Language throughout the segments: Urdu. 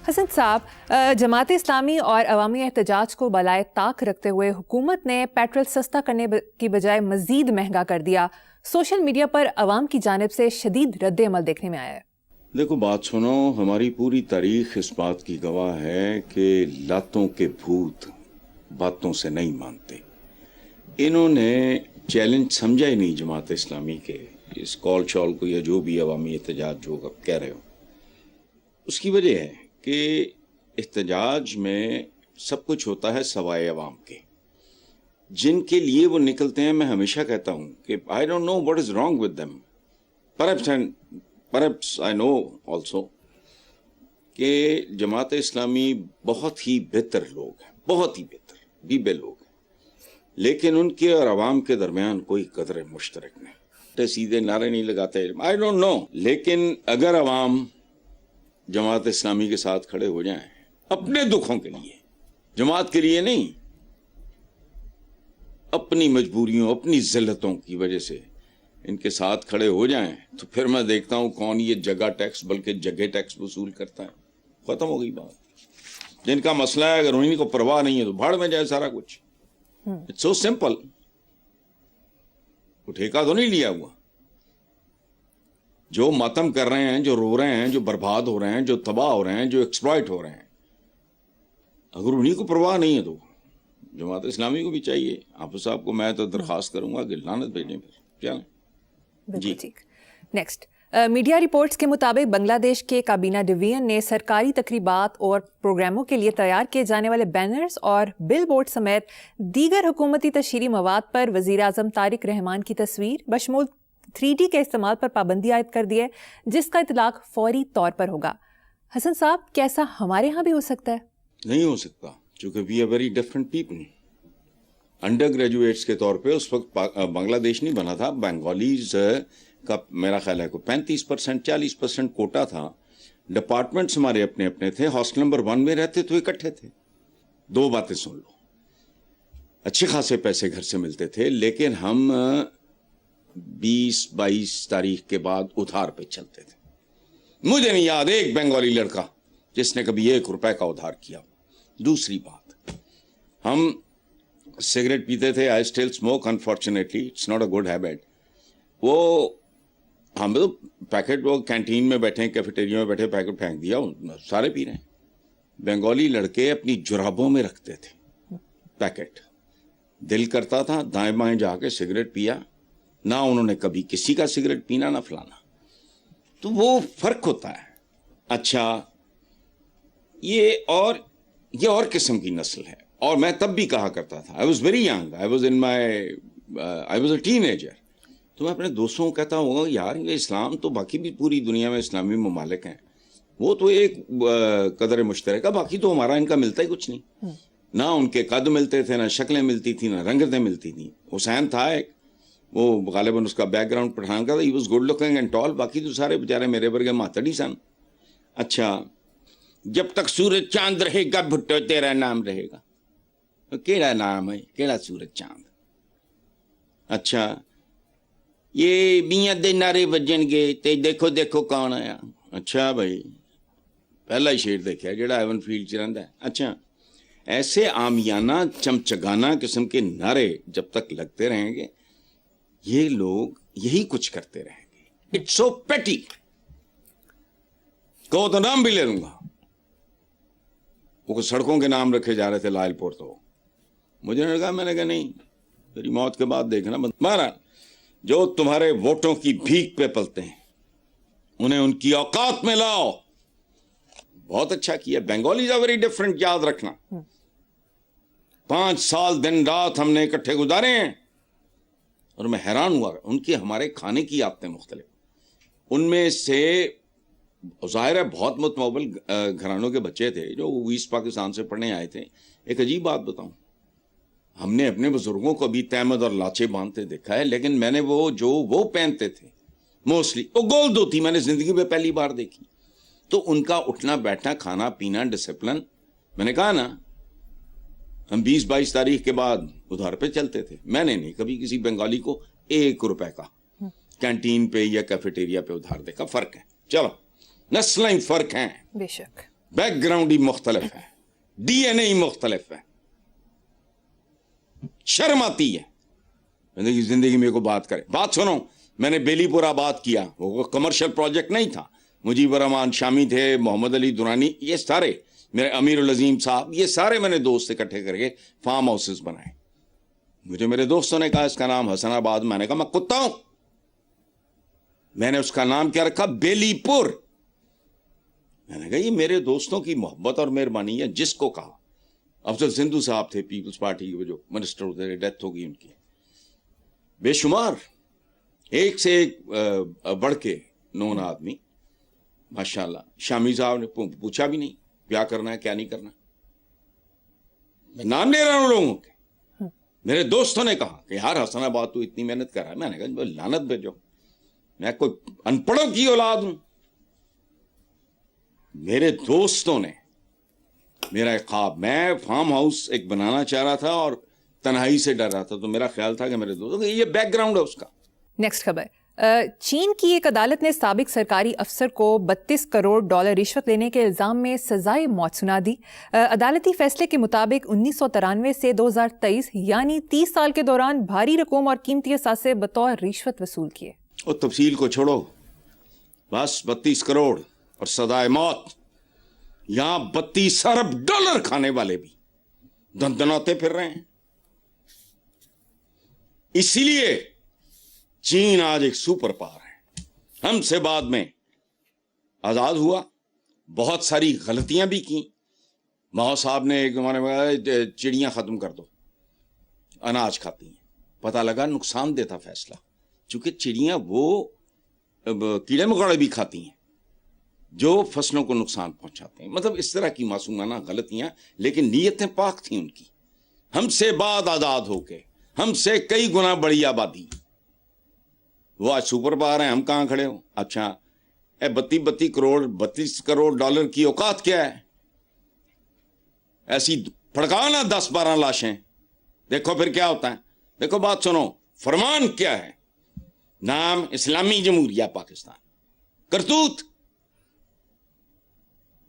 حسن صاحب, جماعت اسلامی اور عوامی احتجاج کو بالائے طاق رکھتے ہوئے حکومت نے پیٹرول سستا کرنے کی بجائے مزید مہنگا کر دیا. سوشل میڈیا پر عوام کی جانب سے شدید رد عمل دیکھنے میں آیا ہے. دیکھو بات سنو, ہماری پوری تاریخ اس بات کی گواہ ہے کہ لاتوں کے بھوت باتوں سے نہیں مانتے. انہوں نے چیلنج سمجھا ہی نہیں جماعت اسلامی کے اس کال شال کو, یا جو بھی عوامی احتجاج جو آپ کہہ رہے ہو. اس کی وجہ ہے کہ احتجاج میں سب کچھ ہوتا ہے سوائے عوام کے, جن کے لیے وہ نکلتے ہیں. میں ہمیشہ کہتا ہوں کہ I don't know what is wrong with them. Perhaps I know also کہ جماعت اسلامی بہت ہی بہتر لوگ ہیں, بہت ہی بہتر بیبے لوگ ہیں, لیکن ان کے اور عوام کے درمیان کوئی قدر مشترک نہیں. سیدھے نعرے نہیں لگاتے. I don't know. لیکن اگر عوام جماعت اسلامی کے ساتھ کھڑے ہو جائیں اپنے دکھوں کے لیے, جماعت کے لیے نہیں, اپنی مجبوریوں اپنی ذلتوں کی وجہ سے ان کے ساتھ کھڑے ہو جائیں, تو پھر میں دیکھتا ہوں کون یہ جگہ ٹیکس بلکہ جگہ ٹیکس وصول کرتا ہے. ختم ہو گئی بات. جن کا مسئلہ ہے اگر انہیں کو پرواہ نہیں ہے تو بھاڑ میں جائے سارا کچھ. It's so simple. وہ ٹھیکہ تو نہیں لیا ہوا. جو ماتم کر رہے ہیں, جو رو رہے ہیں, جو برباد ہو رہے ہیں, جو تباہ ہو رہے ہیں, جو ایکسپلائٹ ہو رہے ہیں, اگر انہیں کو پرواہ نہیں ہے تو جماعت اسلامی کو بھی چاہیے. آپ صاحب کو میں تو درخواست کروں گا کہ لعنت بھیجیں. پھر جی ٹھیک. نیکسٹ, میڈیا رپورٹس کے مطابق بنگلہ دیش کے کابینہ ڈویژن نے سرکاری تقریبات اور پروگراموں کے لیے تیار کیے جانے والے بینرز اور بل بورڈ سمیت دیگر حکومتی تشہیری مواد پر وزیر اعظم طارق رحمان کی تصویر بشمول 3D کے استعمال پر پابندی عائد کر دی ہے, جس کا اطلاق فوری طور پر ہوگا. حسن صاحب, کیسا ہمارے ہاں بھی ہو سکتا ہے؟ نہیں ہو سکتا, چونکہ we are very different people. Undergraduates کے طور پہ اس وقت بنگلہ دیش نہیں بنا تھا. بنگالیز کا میرا خیال ہے کوئی 35% 40% کوٹا تھا. ڈپارٹمنٹس ہمارے اپنے اپنے تھے. ہاسٹل نمبر 1 میں رہتے تو اکٹھے تھے. دو باتیں سن لو, اچھے خاصے پیسے گھر سے ملتے تھے, لیکن ہم 20-22 تاریخ کے بعد ادھار پہ چلتے تھے. مجھے نہیں یاد ایک بنگالی لڑکا جس نے کبھی 1 روپے کا ادھار کیا. دوسری بات, ہم سگریٹ پیتے تھے. I still smoke, unfortunately. It's not a good habit. وہ ہم تو پیکٹ, وہ کینٹین میں بیٹھے, کیفیٹیریا میں بیٹھے, پیکٹ پھینک دیا, سارے پی رہے ہیں. بنگالی لڑکے اپنی جرابوں میں رکھتے تھے پیکٹ. دل کرتا تھا دائیں بائیں جا کے سگریٹ پیا. نہ انہوں نے کبھی کسی کا سگریٹ پینا نہ فلانا. تو وہ فرق ہوتا ہے. اچھا, یہ اور قسم کی نسل ہے. اور میں تب بھی کہا کرتا تھا, I was very young, I was a teenager. تو میں اپنے دوستوں کو کہتا ہوں یار یہ اسلام تو باقی بھی پوری دنیا میں اسلامی ممالک ہیں, وہ تو ایک قدر مشترک ہے, باقی تو ہمارا ان کا ملتا ہی کچھ نہیں. نہ ان کے قد ملتے تھے, نہ شکلیں ملتی تھیں, نہ رنگتیں ملتی تھیں. حسین تھا ایک, وہ غالباً اس کا بیک گراؤنڈ پٹھان کا تھا. He was good looking and tall. باقی تو سارے بیچارے میرے ورگے ماتڑی سن. اچھا, جب تک سورج چاند رہے گا بھٹو تیرا نام رہے گا. کیڑا نام ہے, کیڑا سورج چاند. اچھا, یہ میاں دے نعرے بجن گے تے دیکھو دیکھو کون آیا. اچھا بھائی, پہلا ہی شیر دیکھا جڑا ایون فیلڈ چ رہندا ہے. اچھا, ایسے عامیانہ چمچگانہ قسم کے نعرے جب تک لگتے رہیں گے, یہ لوگ یہی کچھ کرتے رہیں گے. اٹس سو پیٹی. کہو تو نام بھی لے لوں گا. وہ سڑکوں کے نام رکھے جا رہے تھے لائل پور, تو مجھے نے کہا, میں نے کہا نہیں, میری موت کے بعد دیکھنا. مہاراج جو تمہارے ووٹوں کی بھیک پہ پلتے ہیں انہیں ان کی اوقات میں لاؤ. بہت اچھا کیا. بنگالیز آر ویری ڈفرنٹ, یاد رکھنا. 5 سال دن رات ہم نے اکٹھے گزارے ہیں, اور میں حیران ہوا. ان کی ہمارے کھانے کی عادتیں مختلف. ان میں سے ظاہر ہے بہت متمول گھرانوں کے بچے تھے جو ایسٹ پاکستان سے پڑھنے آئے تھے. ایک عجیب بات بتاؤں, ہم نے اپنے بزرگوں کو بھی تہمد اور لاچے باندھتے دیکھا ہے, لیکن میں نے وہ پہنتے تھے موسٹلی وہ گولڈ ہوتی, میں نے زندگی میں پہلی بار دیکھی. تو ان کا اٹھنا بیٹھنا, کھانا پینا, ڈسپلن. میں نے کہا نا, ہم 20-22 تاریخ کے بعد ادھار پہ چلتے تھے. میں نے نہیں کبھی کسی بنگالی کو 1 روپے کا کینٹین پہ یا کیفیٹیریا پہ ادھار دیکھا. فرق ہے. چلو, نسلیں فرق ہیں, بے شک. بیک گراؤنڈ ہی مختلف ہے, ڈی این اے ہی مختلف ہے. شرم آتی ہے زندگی میں کو بات کرے. بات سنو, میں نے بیلی پور آباد کیا, وہ کمرشل پروجیکٹ نہیں تھا. مجیب الرحمان شامی تھے, محمد علی دورانی, یہ سارے میرے, امیر العظیم صاحب, یہ سارے میں نے دوست اکٹھے کر کے فارم ہاؤسز بنائے. مجھے میرے دوستوں نے کہا اس کا نام حسن آباد. میں نے کہا میں کتا ہوں, میں نے اس کا نام کیا رکھا, بیلی پور. میں نے کہا یہ میرے دوستوں کی محبت اور مہربانی ہے. جس کو کہا, افضل سندھو صاحب تھے پیپلز پارٹی کے جو منسٹر ہوتے تھے, ڈیتھ ہو گئی ان کی. بے شمار ایک سے ایک بڑھ کے نون آدمی ماشاءاللہ. شامی صاحب نے پوچھا بھی نہیں کیا کرنا ہے کیا نہیں کرنا. میں نام لے رہا ہوں لوگوں کے. میرے دوستوں نے کہا کہ یار حسن آباد تو اتنی محنت کر رہا ہے. میں نے کہا لعنت بھیجو, میں کوئی ان پڑھوں کی اولاد ہوں. میرے دوستوں نے میرا ایک خواب, میں فارم ہاؤس ایک بنانا چاہ رہا تھا اور تنہائی سے ڈر رہا تھا, تو میرا خیال تھا کہ میرے دوستوں کہ یہ بیک گراؤنڈ ہے اس کا. نیکسٹ خبر. چین کی ایک عدالت نے سابق سرکاری افسر کو 32 کروڑ ڈالر رشوت لینے کے الزام میں سزائے موت سنا دی. عدالتی فیصلے کے مطابق 1993 سے 2023 یعنی 30 سال کے دوران بھاری رقوم اور قیمتی اثاثے بطور رشوت وصول کیے. اور تفصیل کو چھوڑو, بس 32 کروڑ اور سزائے موت. یہاں 32 ارب ڈالر کھانے والے بھی دندناتے پھر رہے ہیں. اسی لیے چین آج ایک سپر پاور ہے. ہم سے بعد میں آزاد ہوا, بہت ساری غلطیاں بھی کی. ماؤ صاحب نے ایک زمانے میں چڑیاں ختم کر دو, اناج کھاتی ہیں. پتہ لگا نقصان دیتا فیصلہ, چونکہ چڑیاں وہ کیڑے مکوڑے بھی کھاتی ہیں جو فصلوں کو نقصان پہنچاتے ہیں. مطلب اس طرح کی معصومانہ غلطیاں, لیکن نیتیں پاک تھیں ان کی. ہم سے بعد آزاد ہو کے ہم سے کئی گنا بڑی آبادی, وہ آج سپر پاور ہیں, ہم کہاں کھڑے ہوں. اچھا 32 کروڑ ڈالر کی اوقات کیا ہے؟ ایسی پھڑکانا 10-12 لاشیں, دیکھو پھر کیا ہوتا ہے. دیکھو بات سنو, فرمان کیا ہے, نام اسلامی جمہوریہ پاکستان, کرتوت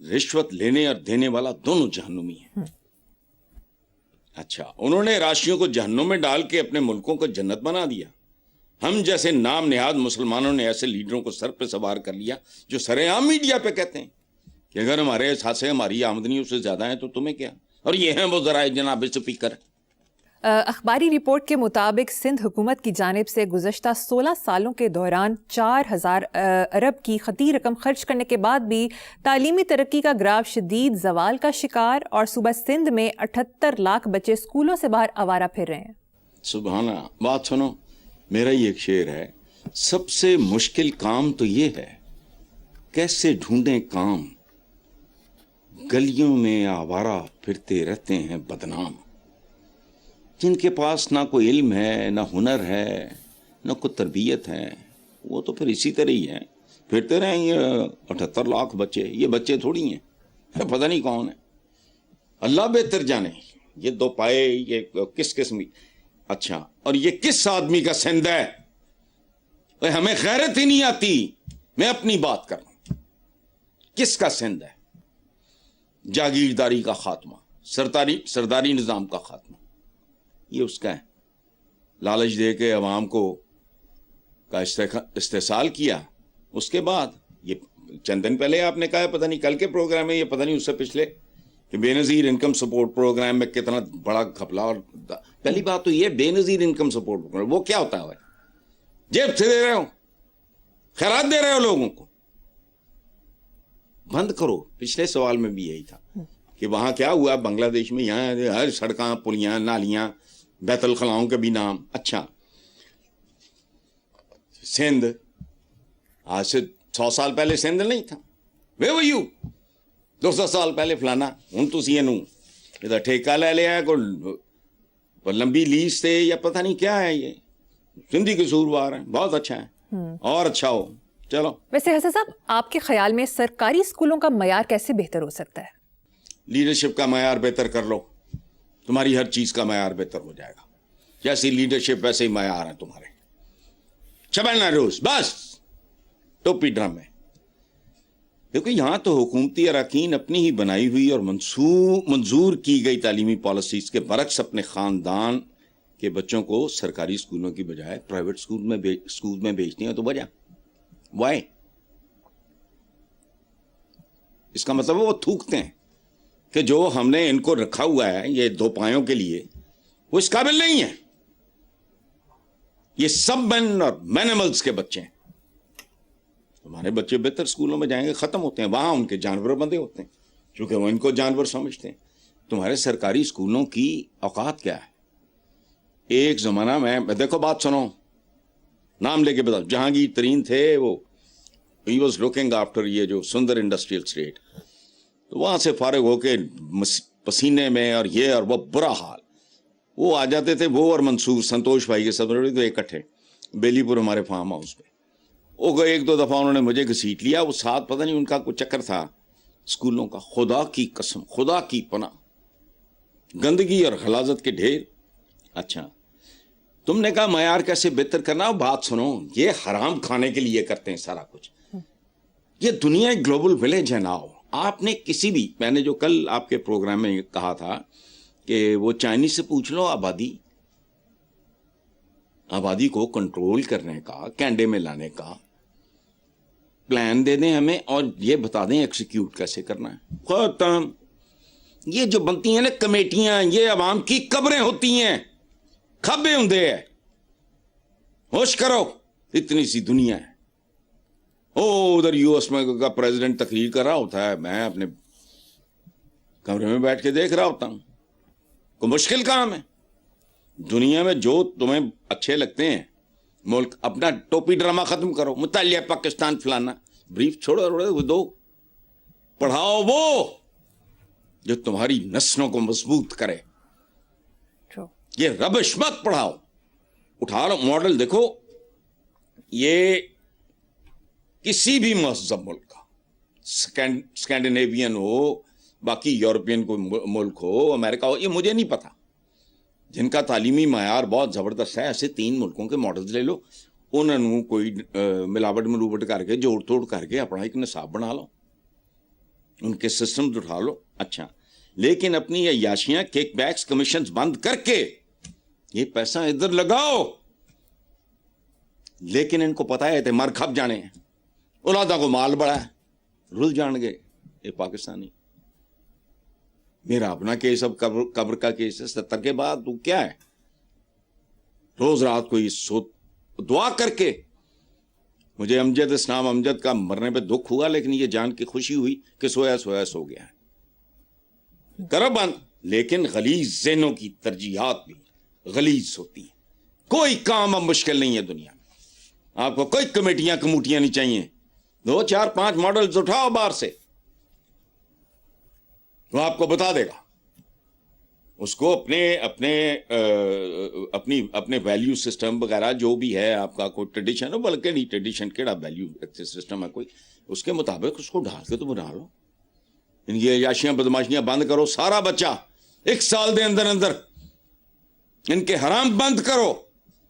رشوت لینے اور دینے والا دونوں جہنمی ہیں. اچھا, انہوں نے راشیوں کو جہنم میں ڈال کے اپنے ملکوں کو جنت بنا دیا. ہم جیسے نام نہاد مسلمانوں نے ایسے لیڈروں کو سر پہ سوار کر لیا جو سرے عام میڈیا پہ کہتے ہیں کہ اگر ہمارے احساسے ہماری آمدنیوں سے زیادہ ہیں تو تمہیں کیا. اور یہ ہیں وہ ذرائع جناب اسپیکر. اخباری رپورٹ کے مطابق سندھ حکومت کی جانب سے گزشتہ 16 سالوں کے دوران 4000 ارب کی خطیر رقم خرچ کرنے کے بعد بھی تعلیمی ترقی کا گراف شدید زوال کا شکار, اور صوبہ سندھ میں 78 لاکھ بچے اسکولوں سے باہر آوارہ پھر رہے ہیں. سبحان اللہ. بات سنو, میرا یہ ایک شعر ہے, سب سے مشکل کام تو یہ ہے کیسے ڈھونڈیں کام, گلیوں میں آوارہ پھرتے رہتے ہیں بدنام. جن کے پاس نہ کوئی علم ہے, نہ ہنر ہے, نہ کوئی تربیت ہے, وہ تو پھر اسی طرح ہی ہیں, پھرتے رہیں گے. 78 لاکھ بچے, یہ بچے تھوڑی ہیں, پتہ نہیں کون ہے, اللہ بہتر جانے. یہ دو پائے یہ کس قسم کی. اچھا, اور یہ کس آدمی کا سند ہے؟ ہمیں غیرت ہی نہیں آتی. میں اپنی بات کر رہا ہوں, کس کا سند ہے؟ جاگیرداری کا خاتمہ, سرداری نظام کا خاتمہ, یہ اس کا ہے. لالچ دے کے عوام کو کا استحصال کیا. اس کے بعد یہ چند دن پہلے آپ نے کہا, پتہ نہیں کل کے پروگرام میں, یہ پتہ نہیں اس سے پچھلے, کہ بے نظیر انکم سپورٹ پروگرام میں کتنا بڑا گھپلا. اور پہلی بات تو یہ بے نظیر انکم سپورٹ پروگرام وہ کیا ہوتا ہے؟ جیب سے دے رہے ہو, خیرات دے رہے ہو لوگوں کو, بند کرو. پچھلے سوال میں بھی یہی تھا کہ وہاں کیا ہوا بنگلہ دیش میں, یہاں ہر سڑکاں, پلیاں, نالیاں, بیت الخلاؤں کے بھی نام. اچھا, سندھ آج سے 100 سال پہلے سندھ نہیں تھا. وے وہ یو 200 سال پہلے فلانا. ہوں تو سی ادھر ٹھیکہ لے لیا, کوئی لمبی لیز سے یا پتہ نہیں کیا ہے. یہ سندھی کے سوروار ہیں, بہت اچھا ہے, اور اچھا ہو. چلو, ویسے حسن صاحب, آپ کے خیال میں سرکاری اسکولوں کا معیار کیسے بہتر ہو سکتا ہے؟ لیڈرشپ کا معیار بہتر کر لو, تمہاری ہر چیز کا معیار بہتر ہو جائے گا. جیسی لیڈرشپ ویسے ہی معیار ہیں تمہارے. چبلنا روز بس ٹوپی ڈرم میں. دیکھو یہاں تو حکومتی اراکین اپنی ہی بنائی ہوئی اور منظور کی گئی تعلیمی پالیسیز کے برعکس اپنے خاندان کے بچوں کو سرکاری اسکولوں کی بجائے پرائیویٹ اسکول میں بھیجتے ہیں. تو وجہ وائی؟ اس کا مطلب وہ تھوکتے ہیں کہ جو ہم نے ان کو رکھا ہوا ہے یہ دو پایوں کے لیے وہ اس قابل نہیں ہے. یہ سب مین اور مینیملز کے بچے ہیں. ہمارے بچے بہتر اسکولوں میں جائیں گے, ختم ہوتے ہیں, وہاں ان کے جانور بندے ہوتے ہیں چونکہ وہ ان کو جانور سمجھتے ہیں. تمہارے سرکاری اسکولوں کی اوقات کیا ہے؟ ایک زمانہ میں دیکھو بات سنو, نام لے کے بتاؤ, جہانگیر ترین تھے وہ, ہی واز لوکنگ آفٹر یہ جو سندر انڈسٹریل اسٹیٹ, تو وہاں سے فارغ ہو کے پسینے میں اور یہ اور وہ برا حال, وہ آ جاتے تھے وہ اور منصور سنتوش بھائی کے سب تو اکٹھے بیلی پور ہمارے فارم ہاؤس پہ. وہ ایک دو دفعہ انہوں نے مجھے گھسیٹ لیا, وہ ساتھ پتہ نہیں ان کا کوئی چکر تھا اسکولوں کا. خدا کی قسم, خدا کی پناہ, گندگی اور غلاظت کے ڈھیر. اچھا تم نے کہا معیار کیسے بہتر کرنا, بات سنو, یہ حرام کھانے کے لیے کرتے ہیں سارا کچھ. یہ دنیا ایک گلوبل ولیج ہے نا. آپ نے کسی بھی, میں نے جو کل آپ کے پروگرام میں کہا تھا کہ وہ چائنیز سے پوچھ لو, آبادی کو کنٹرول کرنے کا, کینڈے میں لانے کا پلان دے دیں ہمیں اور یہ بتا دیں ایکسیکیوٹ کیسے کرنا ہے. ختم. یہ جو بنتی ہیں نا کمیٹیاں, یہ عوام کی قبریں ہوتی ہیں, کھبے ہوں ہیں. ہوش کرو, اتنی سی دنیا ہے. ادھر یو ایس میں کا پریزیڈنٹ تقریر کر رہا ہوتا ہے, میں اپنے کمرے میں بیٹھ کے دیکھ رہا ہوتا ہوں. کوئی مشکل کام ہے دنیا میں؟ جو تمہیں اچھے لگتے ہیں ملک, اپنا ٹوپی ڈرامہ ختم کرو, مطالعہ پاکستان فلانا, بریف چھوڑو, دو پڑھاؤ وہ جو تمہاری نسلوں کو مضبوط کرے. یہ ربش مت پڑھاؤ. اٹھا لو ماڈل. دیکھو یہ کسی بھی مہذب ملک کا, اسکینڈینیوین ہو, باقی یورپین کوئی ملک ہو, امریکہ ہو, یہ مجھے نہیں پتا, جن کا تعلیمی معیار بہت زبردست ہے, ایسے 3 ملکوں کے ماڈلز لے لو, انہوں کوئی ملاوٹ کر کے جوڑ توڑ کر کے اپنا ایک نصاب بنا لو, ان کے سسٹمز اٹھا لو. اچھا لیکن اپنی عیاشیاں, کیک بیکس, کمیشنز بند کر کے یہ پیسہ ادھر لگاؤ. لیکن ان کو پتا ہے اعتماد کھپ جانے ہیں, اولادا کو مال بڑا ہے, رل جان گے یہ پاکستانی. میرا اپنا کیس اب قبر کا کیس ہے 70 کے بعد. تو کیا ہے, روز رات کو دعا کر کے, مجھے اسلام امجد کا مرنے پہ دکھ ہوا, لیکن یہ جان کی خوشی ہوئی کہ سویا سو گیا ہے. کرو بند. لیکن غلیظ ذہنوں کی ترجیحات بھی غلیظ ہوتی ہیں. کوئی کام اب مشکل نہیں ہے دنیا میں. آپ کو کوئی کمیٹیاں نہیں چاہیے, 2 4 5 ماڈلز اٹھاؤ باہر سے, وہ آپ کو بتا دے گا. اس کو اپنے ویلیو سسٹم وغیرہ جو بھی ہے آپ کا, کوئی ٹریڈیشن ہو, بلکہ نہیں ٹریڈیشن کیڑا ویلیو سسٹم ہے کوئی, اس کے مطابق اس کو ڈھال کے تو بنا لو. ان کی عیاشیاں بدماشیاں بند کرو. سارا بچہ 1 سال دے اندر ان کے حرام بند کرو.